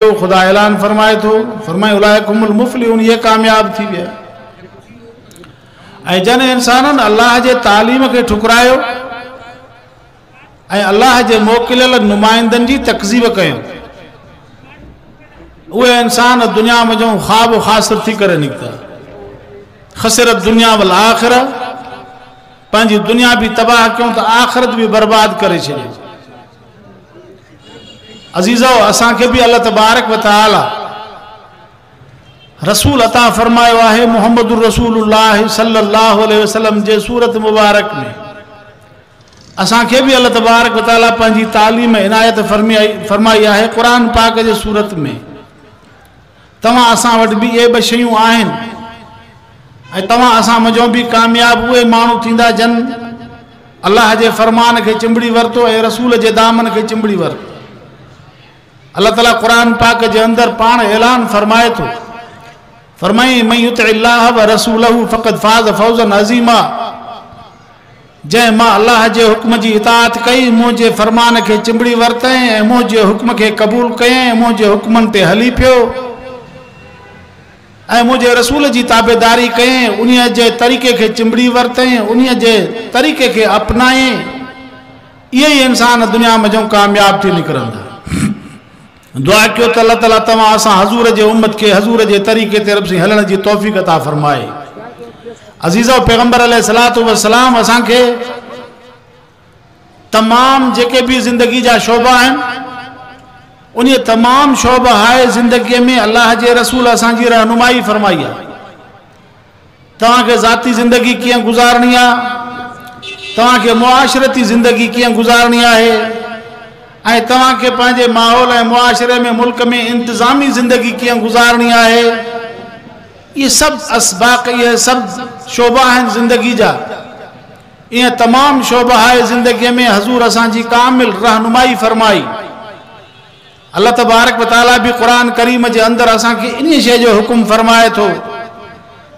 खुदा ऐलान फरमाए थो, फरमाए उलाइकुमुल मुफ़्लिहून, ये कामयाब थी विया। ऐं जन इंसाननि अल्लाह जे तालीम खे ठुकरायो ऐं अल्लाह जे मोकिलियल नुमाइंदनि जी तकज़ीब कयूं, उहे इंसान दुनिया में जो ख्वाब ख़ासिर थी करे निकिता। ख़सिरत दुनिया वल आख़िरा, पंहिंजी दुनिया भी तबाह क्यों तो आख़िरत भी बर्बाद करे छॾियो। अज़ीज़ो, असांखे भी अल्लाह तबारक व तआला रसूल अता फरमायो आहे मुहम्मदुर रसूलुल्लाह सल्लल्लाहु अलैहि वसल्लम जे सूरत मुबारक में। असांखे भी अल्लाह तबारक व तआला पंहिंजी तालीम इनायत फरमाई आहे क़ुरान पाक जे सूरत में। तव्हां असां वटि भी ये ॿ शयूं आहिनि ऐं तव्हां असां मजो भी कामयाब उहे माण्हू थींदा जन अल्लाह जे फरमान खे चिंबड़ी वरतो ऐं रसूल जे दामन खे चिंबड़ी वरतो। अल्लाह ताला कुरान पाक के अंदर पान ऐलान फरमाए तो, फरमाई मन युतिअल्लाह व रसूलहु फ़क़द फ़ाज़ फ़ौज़न अज़ीमा। जै मां अल्लाह जे हुक्म जी इताअत कई, मुझे फरमान के चिंबड़ी वरतई, मुझे हुक्म के कबूल कयई, मुझे हुक्मन ते हली पियो ऐं मुझे रसूल जी ताबेदारी कयई, उन्हीअ जे तरीक़े के चिंबड़ी वरतई, उन्हीअ जे तरीक़े के अपनाई। ये इंसान दुनिया में जो कामयाब थी निकरंदा। दुआ क्यों तो अल्लाह ताला तमाम असां हजूर जे उम्मत के हजूर जे तरीक़े ते रब से हलण जी तौफीक अता फरमाए। अजीज़ो, पैगंबर अलैहिस्सलातु वस्सलाम असां के तमाम जेके भी जिंदगी जा शोबा हैं, उन्हें तमाम शोबा है जिंदगी में अल्लाह जे रसूल असां जी रहनुमाई फरमाई है। तव्हां के ज़ाती जिंदगी किएं गुजारनी है, तव्हां के मुआशरती जिंदगी किएं गुजारनी है, ऐं तव्हां के पंहिंजे माहौल ऐं मुआशरे में मुल्क में इंतज़ामी ज़िंदगी किएं गुजारनी है। ये सब असबाक, ये सब शोबा हैं ज़िंदगी जा। ये तमाम शोबा है ज़िंदगी में हजूर असां जी कामिल रहनुमाई फरमाई। अल्लाह तबारक व तआला भी कुरान करीम जे अंदर असां के इन शइ जो हुक्म फरमाए थो,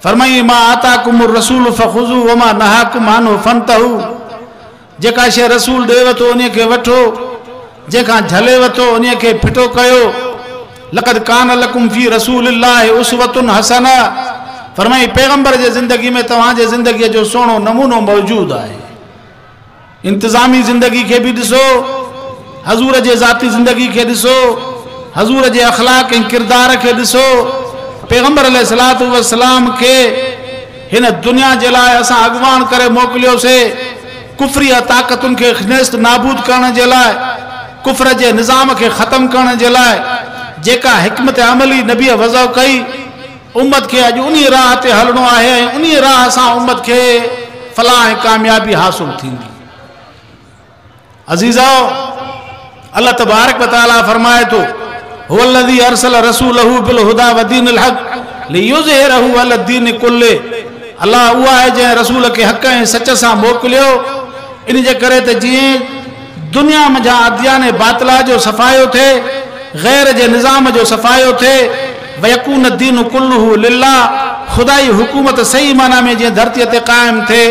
फरमाई मा आताकुमुर रसूल फखुज़ू व मा नहाकुम अन्हु फंतहू। जेका शइ रसूल ॾेव थो उन खे वठो, जेका झले वतो उन्हें के फिटो कयो। लक़द कान लकुम फी रसूलिल्लाहि उसवतुन हसना। फरमाई पैगंबर जे जिंदगी में तव्हां जे जिंदगी जो सोनो नमूनो मौजूद है। इंतजामी जिंदगी के भी दिसो, हजूर जे ज़ाती जिंदगी के दिसो, हजूर जे अखलाक ऐं किरदार के दिसो। पैगंबर अलैहिस्सलातु वस्सलाम के हिन दुनिया जे लाइ असां अगवान करे मोकिलियोसे, कुफरी ताक़तुन के नेस्त नाबूद करण जे लाइ, कुफर जे निज़ाम के ख़त्म करण जे लाइ जेका हिकमत अमली नबी वज़ो कई, उम्मत के अज उन्हीं राह ते हलणो आहे, उन्हीं राह सां उम्मत के फलाह ऐं कामयाबी हासिल थींदी। अज़ीज़ो, अल्लाह तबारक व तआला फरमाए तो हुवल्लज़ी अरसल रसूलहु बिल हुदा व दीनिल हक़ लियुज़हिरहु अला दीन कुल्ले। अल्लाह उहा है जंहिं रसूल के हक़ ऐं सच सां मोकिलियो, इन जे करे त जीअं दुनिया में जहाँ अदियान बातला जो सफ़ायो थे, गैर जे निज़ाम जो सफ़ायो थे, वयकून दीन कुल्लुहु लिल्लाह। खुदाई हुकूमत सही माना में जीअं धरती ते कायम थे।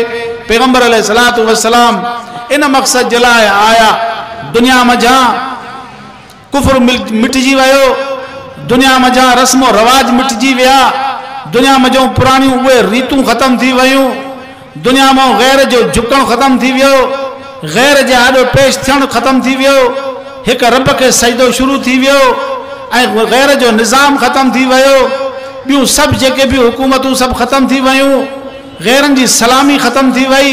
पैगंबर अलैहिस्सलातु वस्सलाम इन मक़सद जे लाइ आया। दुनिया में जहाँ कुफर मिटजी वियो, दुनिया में जहाँ रस्मो रवाज मिटजी विया, दुनिया में जो पुरानियूं उहे रीतूं ख़त्म थी वयूं, दुनिया में गैर जो झुकण ख़त्म थी वियो, गैर जे आॾो पेश थियण ख़त्म थी वियो, एक रब के सजदो शुरू थी वियो ऐं गैर जो निज़ाम ख़त्म थी वियो। ॿियूं सभु जेके भी हुकूमतूं सभु ख़त्म थी वयूं, गैरनि जी सलामी ख़त्म थी वई,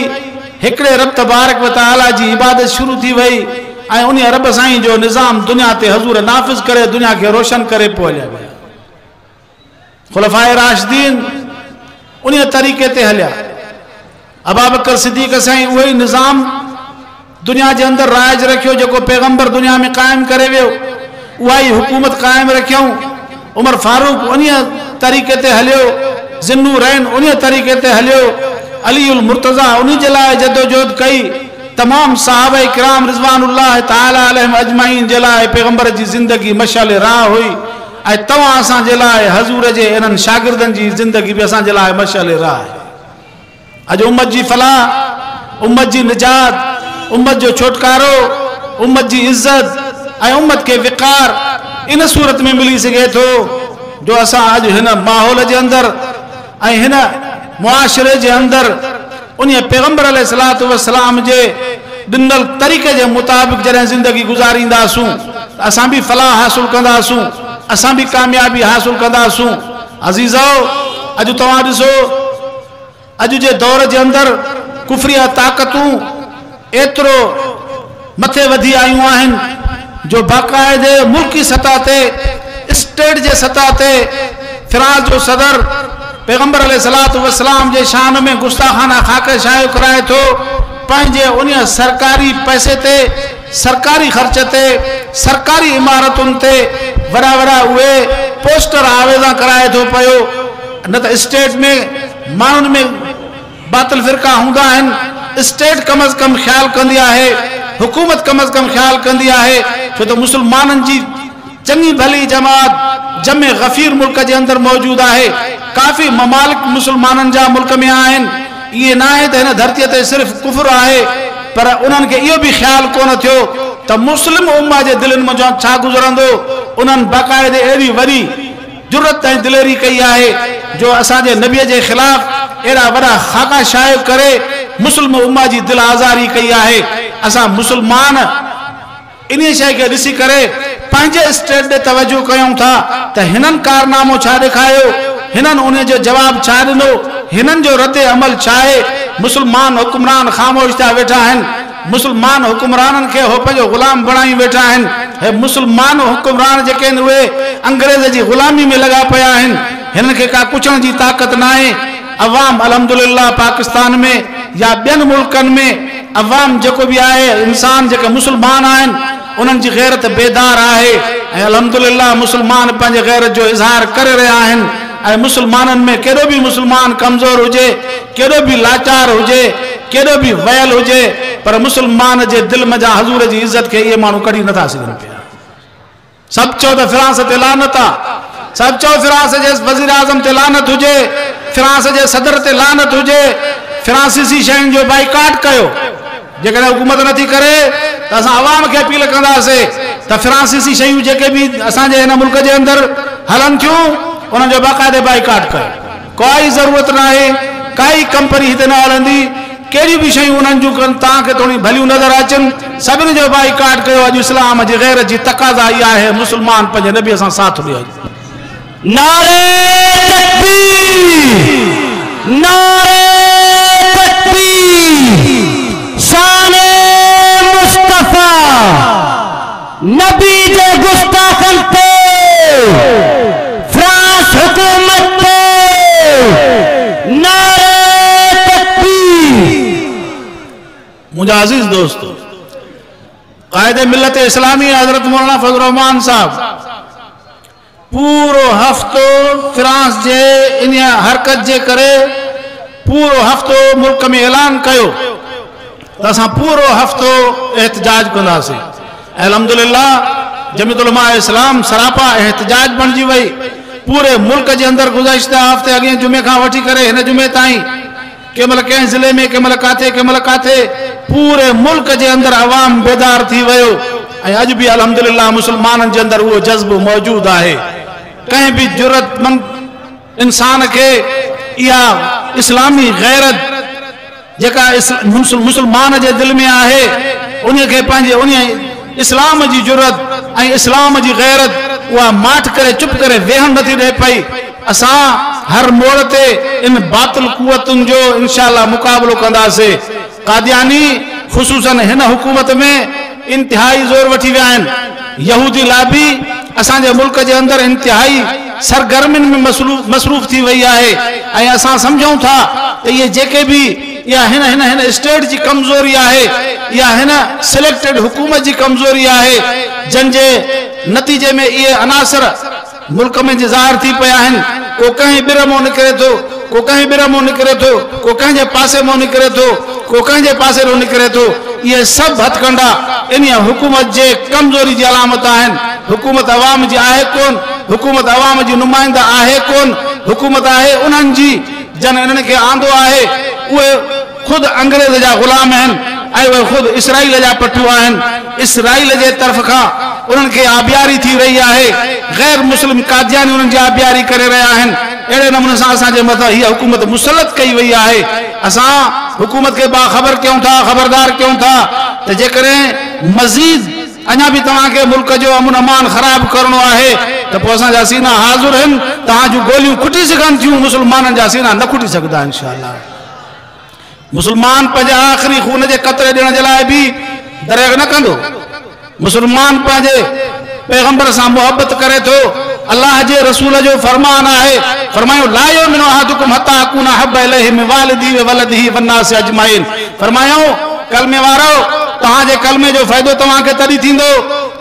हिकिड़े रब तबारक व तआला जी इबादत शुरू थी वई ऐं उन रब साईं जो निज़ाम दुनिया ते हजूर नाफ़िज़ करे दुनिया के रोशन करे पोइ हलिया विया। खुलफ़ाए राशिदीन उन तरीक़े ते हलिया। अबू बकर सिद्दीक़ साईं उहे निज़ाम दुनिया के अंदर राज रखियो जो पैगंबर दुनिया में कायम करे वियो, उहा ही हुकूमत कायम रखियऊं। उमर फारूक उन तरीक़े ते हलियो, ज़िन्नूरैन उन तरीक़े ते हलियो, अलीउल मुर्तज़ा उन जे लाइ जदोजहद कई। तमाम सहाबा किराम रिज़वानुल्लाह तआला अलैहिम अजमाइन जे लाइ पैगंबर जी ज़िंदगी मशाल राह हुई ऐं तव्हां असां जे लाइ हजूर जे इन्हनि शागिर्दनि जी ज़िंदगी भी असां जे लाइ मशाल राह आहे। अॼु उम्मत जी फलाह, उम्मत जी निजात, उम्मत जो छुटकारो, उम्मत की इज्जत ऐं उम्मत के विकार, इन सूरत में मिली सके तो जो असां अॼु हिन माहौल जे अंदरि ऐं हिन मुआशरे जे अंदरि उन पैगंबर अलैहिस्सलातु वस्सलाम जे ॾिनल तरीक़े जे मुताबिक़ जॾहिं ज़िंदगी गुज़ारींदासूं असां बि फलाह हासिल कंदासूं, असां बि कामयाबी हासिल कंदासूं। अज़ीज़ो, अॼु तव्हां ॾिसो, अॼु जे दौर जे अंदरि कुफरिया ताक़तूं एतिरो मथे वधी आयूं आहिनि जो बाक़ाइदे मुल्की सतह ते, स्टेट जे सतह ते फ्रांस जो सदर पैगंबर अलैहिस्सलातु वस्सलाम जे शान में गुस्ताखाना खाके शायो कराए थो। पंहिंजे उन सरकारी पैसे ते, सरकारी ख़र्च ते, सरकारी इमारतुनि ते वड़ा वड़ा उहे पोस्टर आवेदन कराए थो पियो। न त स्टेट में माण्हुनि में बातिल फ़िरका हूंदा आहिनि, स्टेट कम अज़ कम ख़्यालु कंदी आहे, हुकूमत कम अज़ कम ख़्यालु कंदी आहे, छो त मुस्लमाननि जी चङी भली जमात जमे गफ़ीर मुल्क जे अंदरि मौजूद आहे। काफ़ी ममालिक मुस्लमाननि जा मुल्क में आहिनि। ये ना है तो धरती ते सिर्फ कुफर आहे, पर उन्हनि खे इहो बि ख़्यालु कोन थियो त मुस्लिम उम्मा जे दिलनि में छा गुज़रंदो। उन्हनि बाक़ाइदे अहिड़ी वॾी जुरत ऐं दिलेरी कई आहे जो असांजे नबीअ जे ख़िलाफ़ अहिड़ा वॾा ख़ाका शाये करे मुस्लिम उम्मा जी दिल आज़ारी कई आहे। असां मुस्लमान इन शइ खे ॾिसी करे पंहिंजे स्टेट ॾे तवजो कयूं था त हिननि कारनामो छा ॾेखारियो, हिननि उन जो जवाब छा ॾिनो, हिननि जो रद्द अमल छा आहे। मुस्लमान हुक्मरान ख़ामोश था वेठा आहिनि, मुस्लमान हुक्मराननि खे हो पंहिंजो ग़ुलाम बणाई वेठा आहिनि। हे मुस्लमान हुक्मरान जेके आहिनि उहे अंग्रेज़ जी ग़ुलामी में लॻा पिया आहिनि, हिननि खे का पुछण जी ताक़त न आहे। अवाम अल्हम्दुलिल्लाह पाकिस्तान में या ॿियनि मुल्कनि में अवाम जेको बि आहे, इंसान जेके मुस्लमान आहिनि उन्हनि जी गैरत बेदार आहे ऐं अल्हम्दुलिल्लाह मुस्लमान पंहिंजे गैरत जो इज़हार करे रहिया आहिनि। ऐं मुस्लमाननि में केॾो बि मुस्लमान कमज़ोर हुजे, केॾो बि लाचार हुजे, केॾो बि वयल हुजे, पर मुस्लमान जे दिल में जा हज़ूर जी इज़त खे इहे माण्हू कढी नथा सघनि पिया। सभु चओ त फ्रांस ते लानत आहे, सभु चओ फ्रांस जे वज़ीर आज़म ते लानत हुजे, फ्रांस जे सदर ते लानत हुजे, फ्रांसीसी शयुनि जो बाइकाट कयो। जेकॾहिं हुकूमत नथी करे त असां अवाम खे अपील कंदासीं त फ्रांसीसी शयूं जेके बि असांजे हिन मुल्क जे अंदरि हलनि थियूं उन्हनि जो बाक़ाइदे बाइकाट कयो। कोई ज़रूरत न आहे, काई कंपनी हिते न हलंदी, कहिड़ियूं बि शयूं उन्हनि जूं कनि तव्हांखे थोरी भलियूं नज़र अचनि, सभिनी जो बाइकाट कयो। अॼु इस्लाम जी गैरत जी तक़ाज़ा इहा आहे, मुस्लमान पंहिंजे नबीअ सां साथ ॾियो। नारे तकबीर, नारे तकबीर, शाने मुस्तफा, नबी जे गुस्ताखन पे फ्रांस हुकूमत पे नारे तकबीर। मुझे अजीज दोस्तों, कायदे मिल्लत इस्लामी हजरत मौलाना फजल रहमान साहब पूरो हफ्तो फ्रांस जे इन हरकत जे करे पूरो हफ्तो मुल्क में ऐलान कयो त असां पूरो हफ्तो एहतजाज कंदासीं। अल्हम्दुलिल्लाह जमीयतुल उलमा इस्लाम सरापा एहतजाज बणिजी वई। पूरे मुल्क के अंदर गुज़श्ता हफ्ते अॻे जुमे खां वठी करे हिन जुमे ताईं केमल कंहिं ज़िले में केमल काथे पूरे मुल्क के अंदर अवाम बेदार थी वियो। ऐं अॼु बि अल्हम्दुलिल्लाह मुस्लमाननि जे अंदर वो जज्बो मौजूद आहे। कंहिं भी जुरतमंद इंसान के या इस्लामी गैरत जेका मुसलमान जे दिल में आहे उन के पंहिंजे उन इस्लाम जी जुरत ऐं इस्लाम जी गैरत उहा माठ करे चुप करे वेहण नथी ॾे पई। असां हर मोड़ ते इन बातिल कुवतुनि जो इंशाअल्लाह मुक़ाबलो कंदासीं। कादियानी ख़ुसूसन हिन हुकूमत में इंतिहाई ज़ोर वठी विया आहिनि। यहूदी लाबी असांजे मुल्क जे अंदरि इंतिहाई सरगर्मियुनि में मसरूफ़ थी वई आहे ऐं असां सम्झूं था त इहे जेके बि या हिन हिन हिन स्टेट जी कमज़ोरी आहे या हिन सिलेक्टेड हुकूमत जी कमज़ोरी आहे जंहिंजे नतीजे में इहे अनासर मुल्क में ज़ाहिर थी पिया आहिनि। को कंहिं ॿिर मां निकिरे थो, को कंहिं ॿिर मां निकिरे थो, को कंहिंजे पासे मां निकिरे थो, को कंहिंजे पासे मां निकिरे थो। इहे सभु हथकंडा इन हुकूमत जे कमज़ोरी जी अलामत आहिनि। हुकूमत अवाम जी आहे कोन, हुकूमत अवाम जी नुमाइंदा आहे कोन, हुकूमत आहे उन्हनि जी जन इन्हनि खे आंदो आहे। उहे ख़ुदि अंग्रेज़ जा ग़ुलाम आहिनि, ऐं ख़ुद इसराइल जा पठू आहिनि, इसराइल जे तरफ़ खां उन्हनि खे आबियारी थी रही आहे, गैर मुस्लिम कादियानी उन्हनि जी आबियारी करे रहिया आहिनि। अहिड़े नमूने सां असांजे मथां हीअ हुकूमत मुसलत कई वई आहे। असां हुकूमत खे बाख़बर कयूं था, ख़बरदार कयूं था त जेकॾहिं मज़ीद अञा भी तव्हांखे मुल्क जो अमन अमान ख़राब करणो आहे त पोइ असांजा सीना हाज़िर आहिनि। तव्हां जूं गोलियूं खुटी सघनि थियूं, मुस्लमाननि जा सीना न खुटी सघंदा इंशाअल्लाह। मुसलमान पंहिंजे आख़िरी खून जे क़तरे ॾियण जे लाइ बि दरिया न कंदो। मुसलमान पंहिंजे पैगंबर सां मोहब्बत करे थो। अल्लाह जे रसूल जो फरमान आहे, फरमायो ला युमिनु अहदुकुम हत्ता अकूना हब्बा इलैहि मिन वालिदिही व वलदिही वन्नासि अजमाइन। फरमायो कलमे वारो, तव्हांजे कलमे जो फ़ाइदो तव्हांखे तॾहिं थींदो,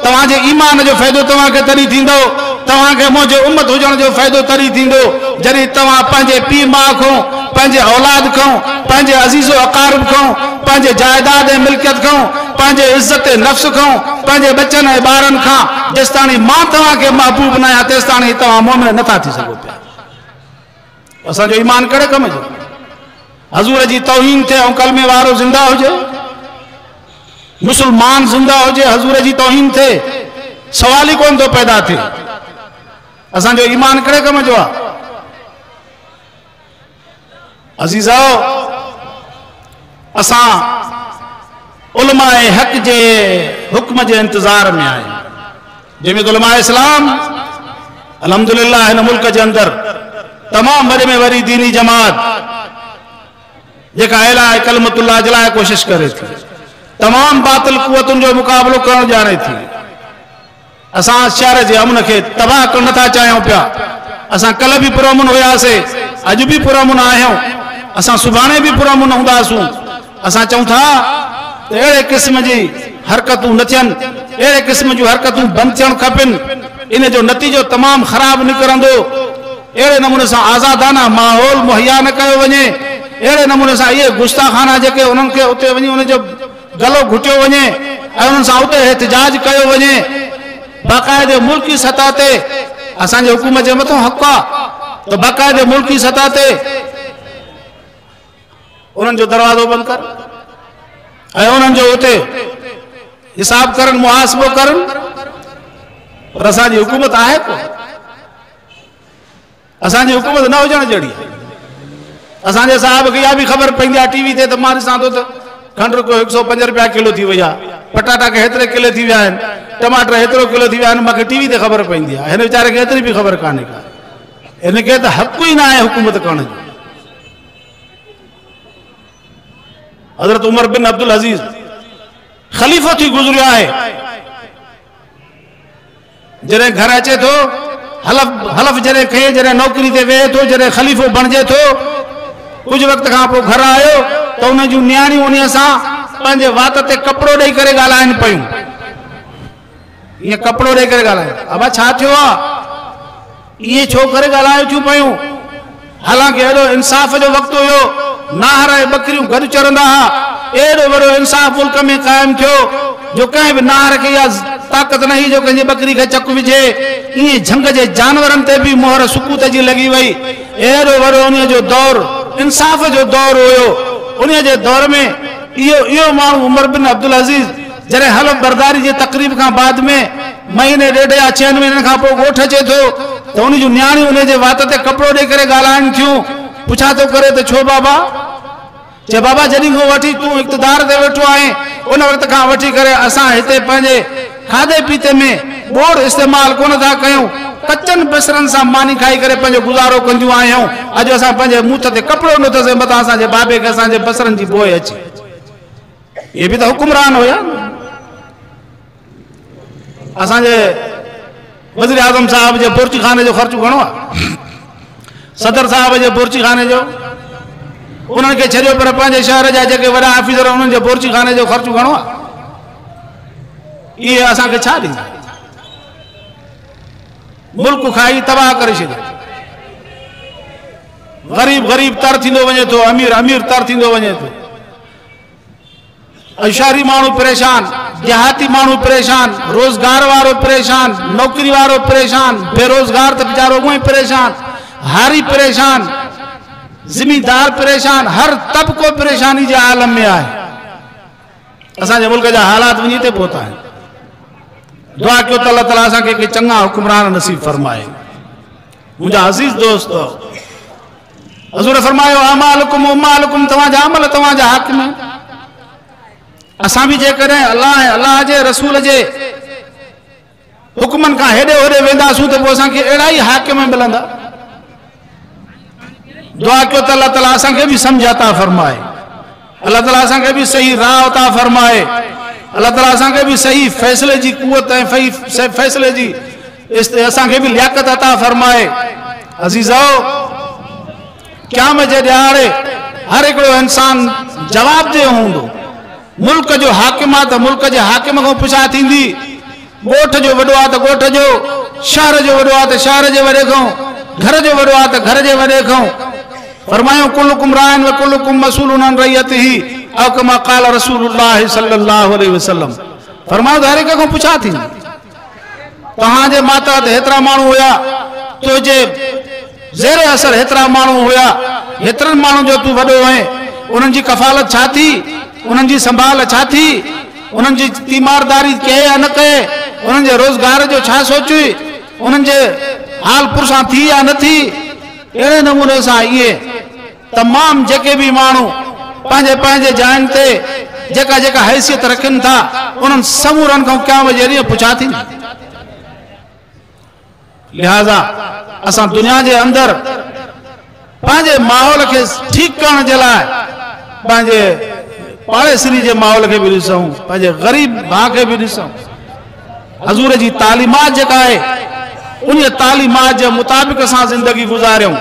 तव्हांजे ईमान जो फ़ाइदो तव्हांखे तॾहिं थींदो, तव्हांखे मुंहिंजे उम्मत हुजण जो फ़ाइदो तॾहिं थींदो जॾहिं तव्हां पंहिंजे पीउ माउ खां, पंहिंजे औलाद खां, पंहिंजे अज़ीज़ो अक़ारिब खां, पंहिंजे जायदाद ऐं मिल्कियत खां, पंहिंजे इज़्ज़त नफ़्स खां, पंहिंजे बचनि ऐं ॿारनि खां जेसि ताणी मां तव्हांखे महबूब न आहियां तेसि ताणी तव्हां मोमिन नथा थी सघो पिया। असांजो ईमान कहिड़े कम जो? हज़ूर जी तौहीन थिए ऐं कलमे वारो ज़िंदा हुजे, मुसलमान ज़िंदा हुजे, हज़ूर जी तौहीन थिए, सवाल ई कोन थो पैदा थिए। असांजो ईमान कहिड़े कम जो आहे? अज़ीज़ो, असां उलमाए हक़ जे हुक्म जे इंतज़ार में आहियूं, जंहिंमें उलमाए इस्लाम अल्हम्दुलिल्लाह हिन मुल्क जे अंदरि तमामु वॾे में वॾी दीनी जमात जेका अला कलमतुल्लाह जे लाइ कोशिश करे थी, तमाम बातिल कुवतुनि जो मुक़ाबिलो करणु ॼाणे थी। असां शहर जे अमन खे तबाह करणु नथा चाहियूं पिया। असां कल्ह बि पुरअमन हुयासीं, अॼु बि पुरअमन आहियूं, असां सुभाणे बि पुरअमन हूंदासूं। असां चऊं था त अहिड़े क़िस्म जी हरकतूं न थियनि, अहिड़े क़िस्म जूं हरकतूं बंदि थियणु खपनि। इन जो नतीजो तमामु ख़राब निकिरंदो। अहिड़े नमूने सां आज़ादाना माहौल मुहैया न कयो वञे, अहिड़े नमूने सां इहे गुस्ताखाना जेके उन्हनि खे उते वञी उनजो गलो घुटियो वञे ऐं उन्हनि सां उते एहतिजाज कयो वञे, बाक़ाइदे मुल्की सतह ते असांजे हुकूमत जे मथां हक़ आहे त बाक़ाइदे मुल्की सतह ते उन्हनि जो दरवाज़ो बंदि कर ऐं उन्हनि जो उते हिसाब करनि, मुहासिबो करनि। पर असांजी हुकूमत आहे को? असांजी हुकूमत न हुजण जहिड़ी। असांजे साहिब खे इहा बि ख़बर पवंदी आहे टीवी ते त मां ॾिसां थो त खंडु को 150 रुपया किलो थी वई आहे, पटाटा के हेतिरे किले थी विया आहिनि, टमाटर हेतिरो किलो थी विया आहिनि, मूंखे टीवी ते ख़बर पवंदी आहे। हिन वीचारे खे एतिरी बि ख़बर कान्हे का, हिनखे त हक़ ई न आहे हुकूमत करण जो। हज़रत उमर बिन अब्दुल अज़ीज़ ख़लीफ़ो थी गुज़रियो आहे, जॾहिं घर अचे थो हलफ जॾहिं खणे, जॾहिं नौकरी ते वेहे थो, जॾहिं ख़लीफ़ो बणिजे थो, कुछ वक्त खां पोइ घर आयो त उन जूं नियाणियूं उन सां पंहिंजे वात ते कपिड़ो ॾेई करे ॻाल्हाइनि पियूं। ईअं कपिड़ो ॾेई करे ॻाल्हाइनि, अबा छा थियो आहे, इहे छो करे ॻाल्हायो थियूं पियूं? हालांकि एॾो इंसाफ़ जो वक़्तु हुयो, नाहर ऐं बकरियूं गॾु चरंदा हुआ। एॾो वॾो इंसाफ़ मुल्क में क़ाइमु थियो जो कंहिं बि नाहर खे इहा ताक़त न हुई जो कंहिंजी बकरी खे चक विझे। ईअं झंग जे जानवरनि ते बि मोहर सुकूत जी लॻी वई। एॾो वॾो उन जो दौर इंसाफ़ जो दौर हुयो। उन जे दौर में इहो माण्हू उमर बिन अब्दुल अज़ीज़ जॾहिं हलफ बरदारी जे तकरीब खां बाद में महीने ॾेढ या 6 महीननि खां पोइ ॻोठ अचे थो त उन जूं नियाणियूं उन जे वात ते कपिड़ो ॾेई करे ॻाल्हाइनि थियूं। पुछा थो करे त छो बाबा? चए बाबा जॾहिं खां वठी तूं इक़्तिदार ते वेठो आहीं उन वक़्त खां वठी करे असां हिते पंहिंजे खाधे पीते में ॿोड़ इस्तेमालु कोन था कयूं, कचनि बसरनि सां मानी खाई करे पंहिंजो गुज़ारो कंदियूं आहियूं। अॼु असां पंहिंजे मुंह ते कपिड़ो नथोसीं, मथां असांजे बाबे खे असांजे बसरनि जी बोइ अचे। इहे बि त हुकुमरान हुया। असांजे वज़ीर आज़म साहब जे बुर्जी खाने जो ख़र्चो घणो आहे? सदर साहब जे बुर्जी खाने जो उन्हनि खे छॾियो, पर पंहिंजे शहर जा जेके वॾा ऑफिसर उन्हनि जे बुर्जी खाने जो ख़र्चो घणो आहे? इहे असांखे छा ॾींदा? मुल्क खाई तबाह करे छॾियो। ग़रीब तर थींदो वञे थो, अमीर तर थींदो वञे थो। शहरी माण्हू परेशान, देहाती माण्हू परेशान, रोज़गार वारो परेशान, नौकरी वारो परेशान, बेरोज़गार त वीचारो उहो ई परेशान, हारी परेशान, ज़मींदार परेशान, हर तबको परेशानी जे आलम में आहे। असांजे मुल्क जा हालात वञी ते पहुता आहिनि। दुआ कयो त अल्लाह ताला असांखे चङा हुक्मरान नसीब फरमाए। मुंहिंजा अज़ीज़ दोस्त, हज़ूर फरमायो अमालुकुम उमालुकुम, तव्हांजा अमल तव्हांजा हक़ में। असां बि जेकॾहिं अल्लाह जे रसूल जे हुक्मनि खां हेॾे होॾे वेंदासूं त पोइ असांखे अहिड़ा ई हाकिम मिलंदा। दुआ कयो त अल्लाह ताला असांखे बि सम्झ अता फरमाए, अल्लाह ताला असांखे बि सही राह अता फरमाए, अल्लाह ताला असांखे बि सही फ़ैसिले जी कुवत ऐं फ़ैसिले जी असांखे बि लियाकत अता फरमाए। अज़ीज़ो, क़यामत जे ॾियारे हर हिकिड़ो इंसान जवाब ॾियो हूंदो। मुल्क जो हाकिम आहे त मुल्क जे हाकिम खां पुछा थींदी, ॻोठ जो वॾो आहे त ॻोठ जो, शहर जो वॾो आहे त शहर जे वॾे खां, घर जो वॾो आहे त घर जे वॾे खां। फरमायो कुल्लुकुम राइन व कुल्लुकुम मसूलुन अन रइयतिही औ कमा क़ाल रसूलुल्लाह सल्लल्लाहु अलैहि वसल्लम। फरमायो हर हिक खां पुछा थींदी, तव्हांजे माता ते हेतिरा माण्हू हुया, तुंहिंजे ज़ेरे असर हेतिरा माण्हू हुया, हेतिरनि माण्हुनि जो तूं वॾो आहीं, उन्हनि जी कफ़ालत छा थी, उन्हनि जी संभाल छा थी, उन्हनि जी तीमारदारी कहे या न कहे, उन्हनि जे रोज़गार जो छा सोची, उन्हनि जे हाल पुरसां थी या न थी। अहिड़े नमूने सां इहे तमामु जेके बि माण्हू पंहिंजे पंहिंजे जाइनि ते जेका जेका हैसियत रखनि था, उन्हनि समूरनि खां क़यामत जे ॾींहुं पुछा थींदी। लिहाज़ा असां दुनिया जे अंदरि पंहिंजे माहौल खे ठीकु करण जे लाइ पंहिंजे पाड़ेसरी जे माहौल खे बि ॾिसूं, पंहिंजे ग़रीब भाउ खे बि ॾिसूं। हज़ूर जी तालीमात जेका आहे उन तालीमात जे मुताबिक़ असां ज़िंदगी गुज़ारियूं।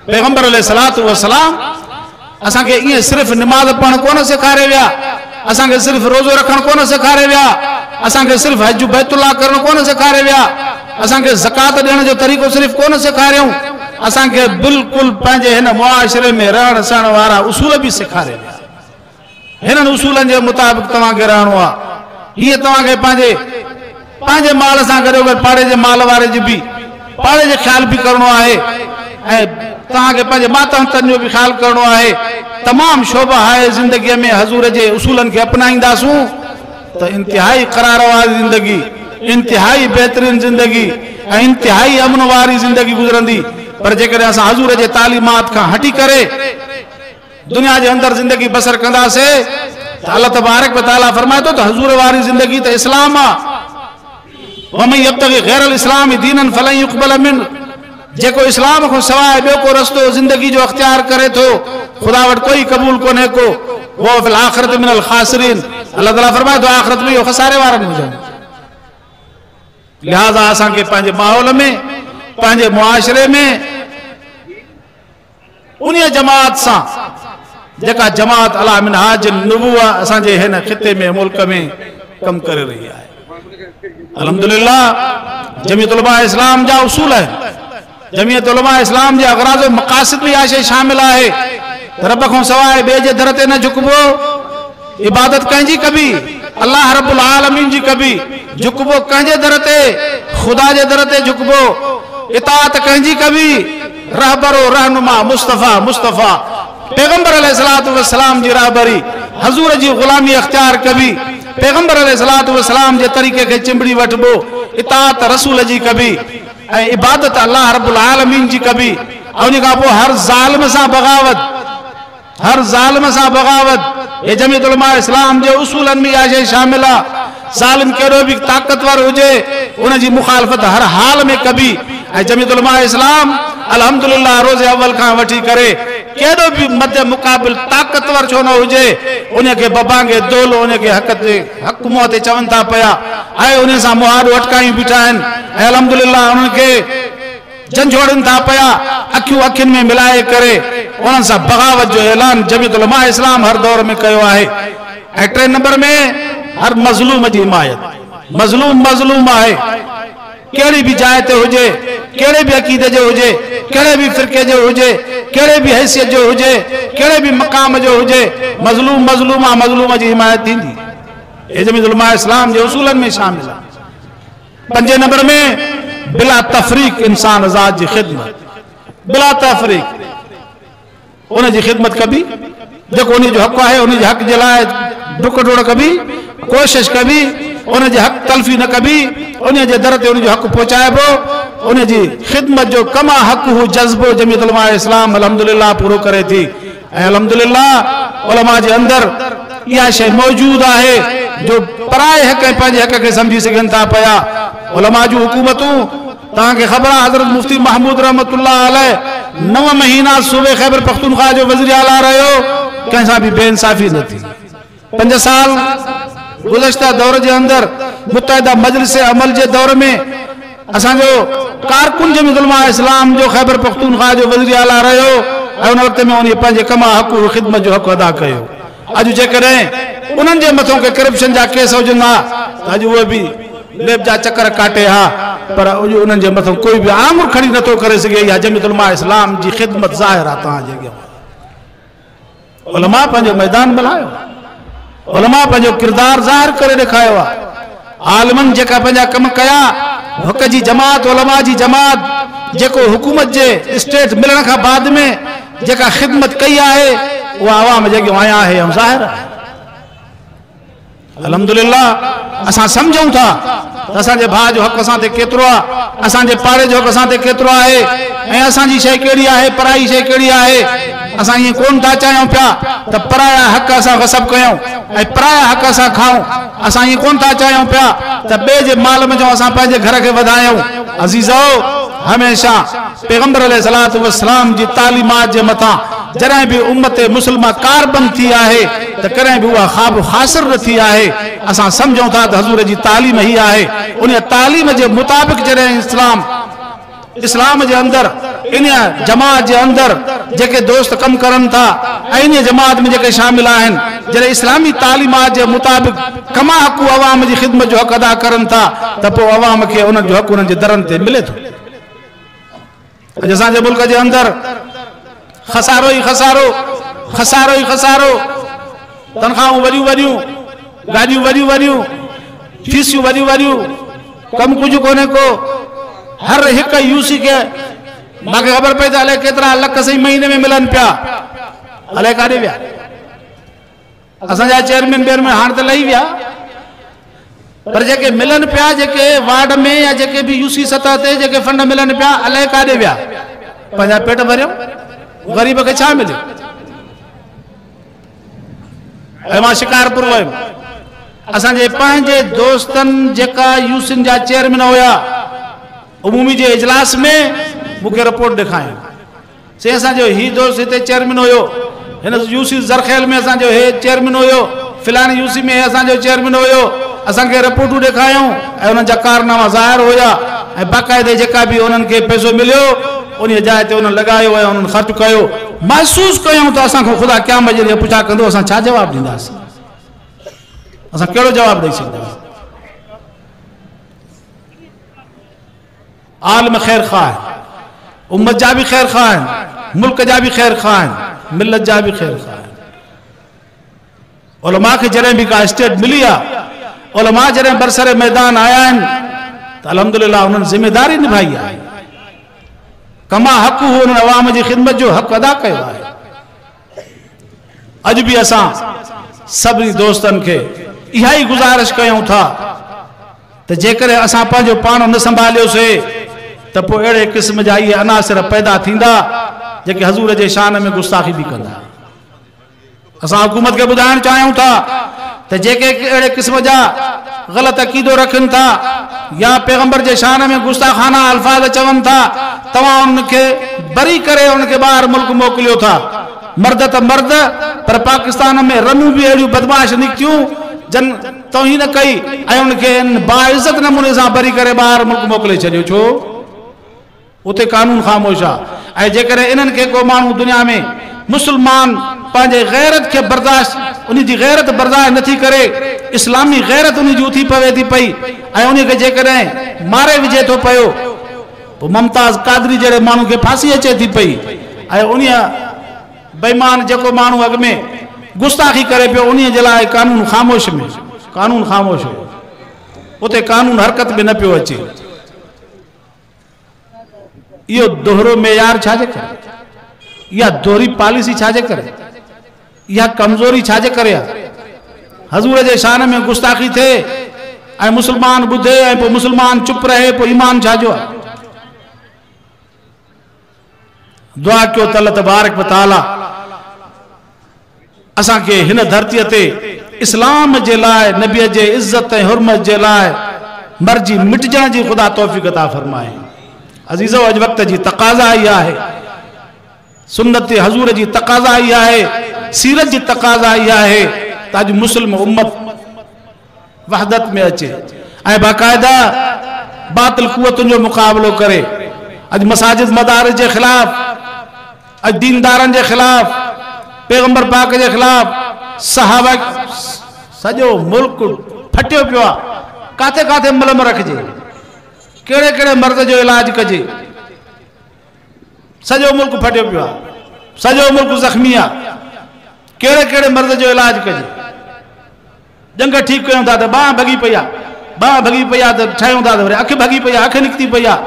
पैगंबर अलैहिस्सलातु वस्सलाम असांखे ईअं सिर्फ़ु निमाज़ पढ़णु कोन सेखारे विया, असांखे सिर्फ़ु रोज़ो रखणु कोन सेखारे विया, असांखे सिर्फ़ु हज बैतुल्लाह करणु कोन सेखारे विया, असांखे ज़कात ॾियण जो तरीक़ो सिर्फ़ु कोन सेखारियूं, असांखे बिल्कुलु पंहिंजे हिन मुआशिरे में रहण सहण वारा उसूल बि सेखारे विया। हिननि उसूलनि जे मुताबिक़ तव्हांखे रहणो आहे। हीअं तव्हांखे पंहिंजे माल सां गॾो गॾु पाड़े जे माल वारे जो बि पाड़े जो ख़्याल बि करणो आहे, ऐं तव्हांखे पंहिंजे मातहतनि जो बि ख़्याल करणो आहे। तमामु शोभा आहे ज़िंदगीअ में हज़ूर जे उसूलनि खे अपनाईंदासूं त इंतिहाई क़रार वारी ज़िंदगी, इंतिहाई बहितरीन ज़िंदगी ऐं इंतिहाई अमन वारी ज़िंदगी गुज़रंदी। पर जेकॾहिं असां हज़ूर जे तालीमात खां हटी करे दुनिया जे अंदरि ज़िंदगी बसर कंदासीं त अल्लाह तबारक व तआला फरमाए थो त हज़ूर वारी ज़िंदगी त इस्लाम आहे। वमन यब्तग़ी गैरल इस्लामी दीनन फलन युक़बल मिन, जेको इस्लाम खां सवाइ ॿियो को रस्तो ज़िंदगी जो अख्तियार करे थो, ख़ुदा वटि कोई क़बूल कोन्हे को, वो फिल आख़िरत मिनल ख़ासिरीन। अल्लाह ताला फरमाए थो आख़िरत में इहो खसारे वारनि हुजनि। लिहाज़ा असांखे पंहिंजे माहौल में, पंहिंजे मुआशिरे में उन जमात सां जेका जमात अला मिनहाज नुबुवा असांजे हिन खिते में मुल्क में कम करे रही आहे। अल्हम्दुलिल्लाह जमीयत उलमा इस्लाम जा उसूल है, जमीयत उलमा इस्लाम जे अगराज़ व मक़ासिद में शइ शामिल आहे। रब खां सवाइ ॿिए जे दर ते न झुकबो, इबादत कंहिंजी कबी अल्लाह रब्बुल आलमीन जी कबी, झुकबो कंहिंजे दर ते ख़ुदा जे दर ते झुकबो, इताअत कंहिंजी कबी रहबरो रहनुमा मुस्तफ़ा पैगंबर अलैहिस्सलातु वस्सलाम जी रहबरी, हज़ूर जी ग़ुलामी अख्तियार कबी, पैगंबर अलैहिस्सलातु वस्सलाम जे तरीक़े के चिंबड़ी वठबो, इताअत रसूल जी कबी ऐं इबादत अल्लाह रब्बुल आलमीन जी कबी। उन खां पोइ हर ज़ालिम सां बग़ावत, हर ज़ालिम सां बग़ावत। ये जमीयत उलमा इस्लाम जे उसूलनि में इहा शइ शामिल आहे। ज़ालिम केॾो बि ताक़तवर हुजे उन जी मुखालफ़त हर हाल में कबी। ऐं जमीयत उलमा इस्लाम अल्हम्दुलिल्लाह रोज़े अव्वल खां वठी करे केॾो बि मध्य मुक़ाबिल ताक़तवर छो न हुजे, उनखे बबांगे दोल उनखे हक़ मुंहं ते चवनि था पिया ऐं उन सां मुहारूं अटकायूं बीठा आहिनि ऐं अल्हम्दुलिल्लाह उनखे झंझोड़नि था पिया, अखियूं अखियुनि में मिलाए करे उन्हनि सां बग़ावत जो ऐलान जमीयत उलमा इस्लाम हर दौर में कयो आहे। ऐं टे नंबर में हर मज़लूम जी हिमायत। मज़लूम आहे, कहिड़ी बि जाइ ते हुजे, कहिड़े बि अक़ीदे जो हुजे, कहिड़े बि फ़िरक़े जो हुजे, कहिड़े बि हैसियत जो हुजे, कहिड़े बि मक़ाम जो हुजे, मज़लूम जी हिमायत थींदी। हे जमीयत उलमा इस्लाम जे उसूलनि में शामिल आहे। पंजे नंबर में बिला तफ़रीक इंसान ज़ात जी ख़िदमत, बिला तफ़रीक उन जी ख़िदमत कबी। जेको उन जो हक़ है उन जे हक़ जे लाइ डुक डोड़ कबी, कोशिश कबी, उन जे हक़ तलफी न कबी, उन जे दर ते उन जो हक़ पहुचाइबो, उन जी ख़िदमत जो कमा हक़ हू जज़्बो जमीयत उलमा इस्लाम अल्हम्दुलिल्लाह पूरो करे थी। ऐं अल्हम्दुलिल्लाह उलमा जे अंदर इहा शइ मौजूद आहे जो पराए हक़ ऐं पंहिंजे हक़ खे सम्झी सघनि था पिया। उलमा जूं हुकूमतूं तव्हांखे ख़बर आहे, हज़रत मुफ्ती महमूद रहमतुल्लाह अलैह 9 महीना सूबे ख़ैबर पख्तूनख्वा जो वज़ीर आला रहियो, कंहिंसां बि बेइंसाफ़ी न थी। 5 साल गुज़श्ता दौर जे अंदर मुत्तहिदा मजलिस अमल जे दौर में असांजो कारकुन जमीयत उलमा इस्लाम जो ख़ैबर पख्तूनख्वा जो वज़ीर आला रहियो ऐं उन वक़्त में उन पंहिंजे कमा हक़ ख़िदमत जो हक़ अदा कयो। अॼु जेकॾहिं उन्हनि जे मथां के करप्शन जा केस हुजनि हा त अॼु उहे बि लेब जा चक्कर काटे हा, पर अॼु उन्हनि जे मथां कोई बि आङुर खड़ी नथो करे सघे। इहा जमीयत उलमा इस्लाम जी ख़िदमत ज़ाहिर आहे तव्हांजे अॻियां। उलमा पंहिंजो मैदान मिलायो, उलमा पंहिंजो किरदार ज़ाहिर करे ॾेखारियो आहे। आलिमनि जेका पंहिंजा कम कया, हक़ जी जमात, उलमा जी जमात जेको हुकूमत जे स्टेट मिलण खां बाद में जेका ख़िदमत कई आहे उहा आवाम जे अॻियां आया आहे ऐं ज़ाहिर आहे। अल्हम्दुलिल्लाह असां सम्झूं था त असांजे भाउ जो हक़ असां ते केतिरो आहे, असांजे पाड़े जो हक़ असां ते केतिरो आहे ऐं असांजी शइ कहिड़ी आहे, पराई शइ कहिड़ी आहे। असां ईअं कोन था चाहियूं पिया त पराया हक़ असां गसब कयूं ऐं पराया हक़ असां खाऊं। असां ईअं कोन था चाहियूं पिया त ॿिए जे माल में जो असां पंहिंजे घर खे वधायूं। अज़ीज़ो, हमेशा पैगंबर अलैहिस्सलातु वस्सलाम जी तालीमात जे मथां जॾहिं बि उम्मत मुस्लिमा कारबंद थी आहे त कॾहिं बि उहा ख़ाब खासिर न थी आहे। असां सम्झूं था त हज़ूर जी तालीम ही आहे। उन तालीम जे मुताबिक़ जॾहिं इस्लाम जे अंदर इन जमात जे अंदर जेके दोस्त कम करनि था ऐं इन जमात में जेके शामिल आहिनि, जॾहिं इस्लामी तालीमात जे मुताबिक़ कमा हक़ अवाम जी ख़िदमत जो हक़ अदा करनि था त पोइ अवाम खे उन्हनि जो हक़ उन्हनि जे दरनि ते मिले थो। अॼु असांजे मुल्क जे अंदर खसारो ई खसारो, खसारो ई खसारो, तनख़्वाहूं वॾियूं वॾियूं, गाॾियूं वॾियूं वॾियूं, फीसियूं वॾियूं वॾियूं, कमु कुझु कोन्हे को। हर हिकु यूसी खे मूंखे ख़बर पई त अलाए केतिरा लख सही महीने में मिलनि पिया, अलाए काॾे विया। असांजा चेयरमैन वेयरमैन हाणे त लही विया, पर जेके मिलनि पिया, जेके वार्ड में या जेके बि यूसी सतह ते जेके फंड मिलनि पिया, अलाए काॾे विया। पंहिंजा पेट भरियो, ग़रीब खे छा मिलियो। ऐं मां शिकारपुर वयुमि, असांजे पंहिंजे दोस्तनि जेका यूसिन जा चेयरमैन हुया, उमूमी जे इजलास में मूंखे रिपोर्ट ॾेखारियो। से असांजो ही दोस्त हिते चेयरमैन हुयो, हिन यूसी ज़रखेल में असांजो हे चेयरमैन हुयो, फिलानी यूसी में असांजो चेयरमैन हुयो। असांखे रिपोर्टूं ॾेखारियूं ऐं उन्हनि जा कारनामा ज़ाहिर हुया ऐं बाक़ाइदे जेका बि उन्हनि खे पैसो मिलियो उन जाइ ते उन्हनि लॻायो ऐं उन्हनि ख़र्च कयो। महसूसु कयूं त असांखां ख़ुदा क़यामत जे ॾींहुं पुछा कंदो, असां छा जवाबु ॾींदासीं, असां कहिड़ो जवाबु ॾेई सघंदासीं। आलिम ख़ैर ख़्वाह आहिनि, उम्मत जा बि ख़ैर ख़्वाह आहिनि, मुल्क जा बि ख़ैर ख़्वाह आहिनि, मिलत जा बि ख़ैर ख़्वाह आहिनि। उलमा खे जॾहिं बि का स्टेट मिली आहे, उलमा जॾहिं बरसरे मैदान आया आहिनि त अल्हम्दुलिल्लाह उन्हनि ज़िमेदारी निभाई आहे। कमा हक़ हो उन्हनि अवाम जी ख़िदमत जो हक़ अदा कयो आहे। अॼु बि असां सभिनी दोस्तनि खे इहा ई गुज़ारिश कयूं था त जेकॾहिं असां पंहिंजो पाण न संभालियोसीं त पोइ अहिड़े क़िस्म जा इहे अनासिर पैदा थींदा जेके हज़ूर जे शान में गुस्ताखी बि कंदा। असां हुकूमत खे ॿुधाइणु चाहियूं था त जेके अहिड़े क़िस्म जा ग़लति अक़ीदो रखनि था या पैगंबर जे शान में गुस्ताखाना अल्फाज़ चवनि था, तव्हां उनखे बरी करे उनखे ॿाहिरि मुल्क मोकिलियो था। मर्द त मर्द, पर पाकिस्तान में रनूं बि अहिड़ियूं बदमाश निकितियूं जन तौहीन कई ऐं उनखे बाइज़त नमूने सां बरी करे ॿाहिरि मुल्क मोकिले छॾियो। छो? उते कानून ख़ामोश आहे। ऐं जेकॾहिं इन्हनि खे को माण्हू दुनिया में मुस्लमान पंहिंजे गैरत खे बर्दाश्त, उन जी गैरत बर्दाश्त नथी करे, इस्लामी गैरत उन जी उथी पवे थी पई ऐं उन खे जेकॾहिं मारे विझे थो पियो, पोइ मुमताज़ कादरी जहिड़े माण्हू खे फांसी अचे थी पई ऐं उन बेईमान जेको माण्हू अॻ में गुस्ताखी करे पियो उन जे लाइ कानून ख़ामोश में, कानून ख़ामोश हो, उते कानून हरकत में न पियो अचे। इहो दोहरो मेयार छाजे करे, इहा दोहरी पॉलिसी छाजे करे, यह कमजोरी छाजे करे हजूर जे शान में गुस्ताखी थे ऐं मुसलमान बुधे ऐं पोइ मुसलमान चुप रहे पोइ ईमान छाजो दुआ कयो त अल्लाह तबारक व तआला असा के हिन धरती ते इस्लाम जे लाए नबी जे इज्जत ऐं हुर्मत जे लाए मर्जी मिटजण जी खुदा तौफीक अता फरमाए। अजीजो अज वक्त जी तकाजा आई है, सुन्नत हजूर जी तकाजा आई है, सीरत जी तकाजा आई है ताकि मुस्लिम उम्मत वहदत में अचे ऐं बाकायदा बातिल कुवतुन जो मुकाबलो करे। अज मसाजिद मदारिस के खिलाफ, अज दीनदारन के खिलाफ, पैगंबर पाक के खिलाफ सहाबा सजो मुल्क फटियो पियो आहे। काथे काथे मलम रखजे, केड़े केड़े मर्द जो इलाज कजे, सजो मुल्क फटियो पियो आहे, सजो मुल्क जख्मी आहे, केड़े केड़े मर्द जो इलाज कजे। जंग ठीक कयूं था तो बाह भगी पई आहे, बाह भगी पई आहे तो ठायूं था तो वरी अख भगी पई आहे, अख निकती पई आहे,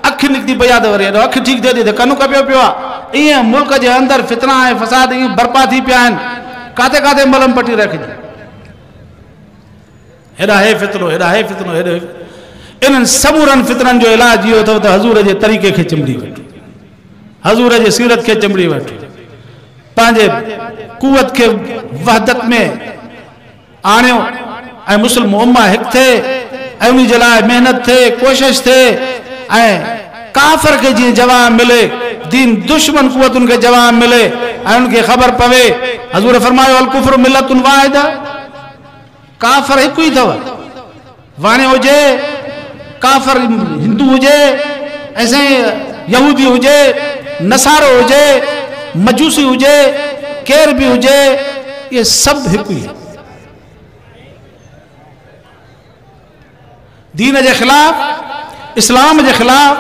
अख निकती पई आहे तो वरी अख ठीक थिए थी तो कनु कपियो पियो आहे। ईअं मुल्क के अंदर फितना ऐं फसाद ईअं बर्पा थी पिया आहिनि। काथे काथे मलम पटी रखजे, हेॾा हे फितनो, हेॾा हे फितनो, हेॾो इन्हनि समूरनि फितननि जो इलाज इहो अथव त हज़ूर जे तरीक़े खे चिंबड़ी वठो, हज़ूर जे सीरत खे चिंबड़ी वठो, पंहिंजे कुवत खे वहदत में आणियो ऐं मुस्लिम उम्मा हिकु थिए ऐं उन जे लाइ महिनत थिए, कोशिश थिए ऐं काफ़िर खे जीअं जवाब मिले, दीन दुश्मन कुवतुनि खे जवाब मिले ऐं उनखे ख़बर पवे। हज़ूर फरमायो अल कुफ्र मिल्लतुन वाहिदा, काफ़िर हिकु ई अथव, वाणे हुजे काफ़िर हिंदू हुजे ऐं यहूदी हुजे, नसारो हुजे, मजूसी हुजे, केर भी हुजे, ये सब हिकु ई। दीन के खिलाफ, इस्लाम के खिलाफ,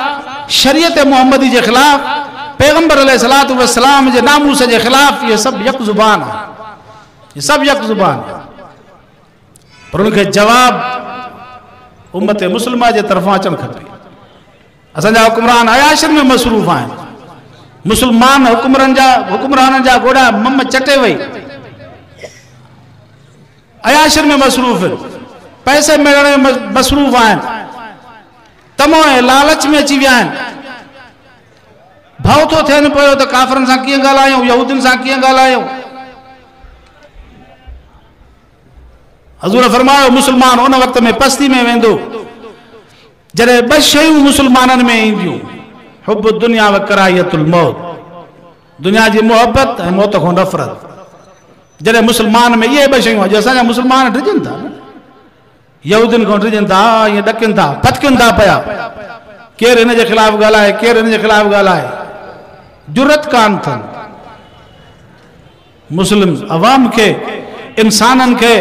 शरीयत मोहम्मदी के खिलाफ, पैगंबर अलैहिस्सलातु वस्सलाम के नामूस के खिलाफ ये सब यक जुबान है, ये सब यक जुबान है। पर उनके जवाब उम्मत मुस्लिमा के तरफा अचण खपे। असांजा हुक्मरान अयाशन में मसरूफ़ आहिनि, मुसलमान हुक्मरान जा गोड़ा मम चटे वही अयाशन में मसरूफ़, पैसे मिलने में मसरूफ़ आहिनि, तमो ऐं लालच में अची विया आहिनि। भव थो थियनि पियो त काफ़िरनि सां कीअं ॻाल्हायूं, यहूदियुनि सां कीअं ॻाल्हायूं। हज़ूर फरमायो मुसलमान उन वक्त में पस्ती में वेंदो जॾहिं ॿ शयूं मुसलमाननि में ईंदियूं, हुब दुनिया व कराहियतुल मौत, दुनिया जी मोहब्बत ऐं मौत खां नफ़रत। जॾहिं मुसलमान में इहे ॿ शयूं, अॼु असांजा मुसलमान डिॼनि था, यहूदियुनि खां डिॼनि था, ईअं ॾकनि था, फटकनि था पिया, केरु हिन जे ख़िलाफ़ ॻाल्हाए, केरु हिन जे ख़िलाफ़ ॻाल्हाए, जुरत कान अथनि। मुस्लिम अवाम के, इंसाननि के,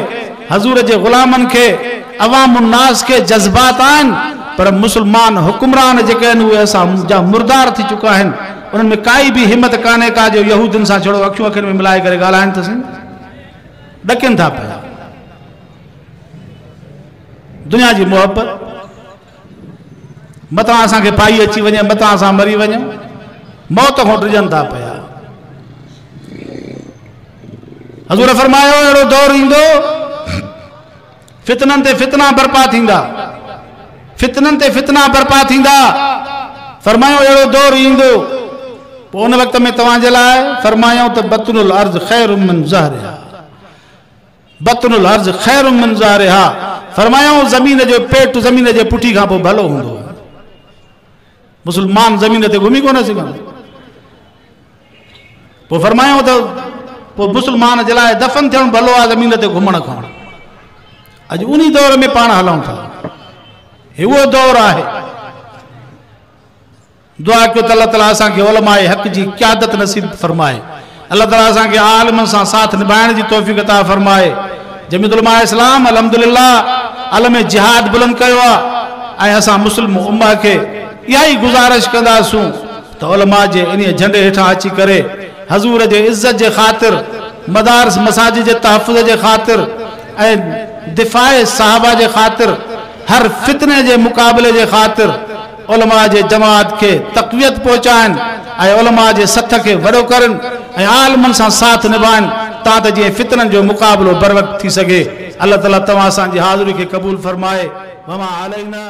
हजूर जे ग़ुलामनि के, अवाम उन्नास के जज्बात आहिनि, पर मुसलमान हुक्मरान जेके आहिनि उहे असां जा मुर्दार थी चुका आहिनि। उन्हनि में काई भी हिम्मत कान्हे का जो यहूदियुनि सां छड़ो अखियूं अखियुनि में मिलाए करे ॻाल्हाइनि त सही, ॾकनि था पिया। दुनिया जी मोहब्बत मतां असांखे पाई अची वञे, मतां असां मरी वञूं, मौत खां डिॼनि था पिया। हज़ूर फरमायो अहिड़ो दौर ईंदो फितननि ते फितना बर्पा थींदा, फितननि ते फितना बर्पा थींदा। फरमायो अहिड़ो दौर ईंदो, पोइ उन वक़्त में तव्हांजे लाइ फरमायूं त बतनुल अर्ज़ खैरुम मिन ज़हरिहा, बतनुल अर्ज़ खैरुम मिन ज़हरिहा। फरमायूं ज़मीन जो पेट ज़मीन जे पुठी खां पोइ भलो हूंदो। मुसलमान ज़मीन ते घुमी कोन सघंदा। पोइ फरमायूं त पोइ मुसलमान जे लाइ दफ़न थियणु भलो आहे ज़मीन ते घुमण खां। अॼु उन दौर में पाण हलूं था, हे उहो दौर आहे। दुआ कयो त अल्लाह ताला असांखे उलमाए हक़ जी क़यादत नसीब फरमाए, अल्लाह ताला असांखे आलिमनि सां साथ निभाइण जी तौफ़ीक़ अता फरमाए। जमीयत उलमा इस्लाम अल्हम्दुलिल्लाह आलम जिहाद बुलंद कयो आहे ऐं असां मुस्लिम उम्मा खे इहा ई गुज़ारिश कंदासूं त उलमा जे इन झंडे हेठां अची करे हज़ूर जे इज़्ज़त जे ख़ातिर, मदारिस मसाजिद जे तहफ़्फ़ुज़ जे ख़ातिर ऐं दिफ़ाए सहाबा जे ख़ातिर, हर फितने जे मुक़ाबले जे ख़ातिर उलमा जे जमात के तक़वियत पहुचाइनि ऐं उलमा जे सथ के वॾो करनि ऐं आलमनि सां साथ निभाइनि। तात जे फितरन जो मुकाबलो बर वक्त थी सके। अल्लाह ताला तवां असांजी हाज़िरी खे क़बूल फरमाए। वमा अलैना।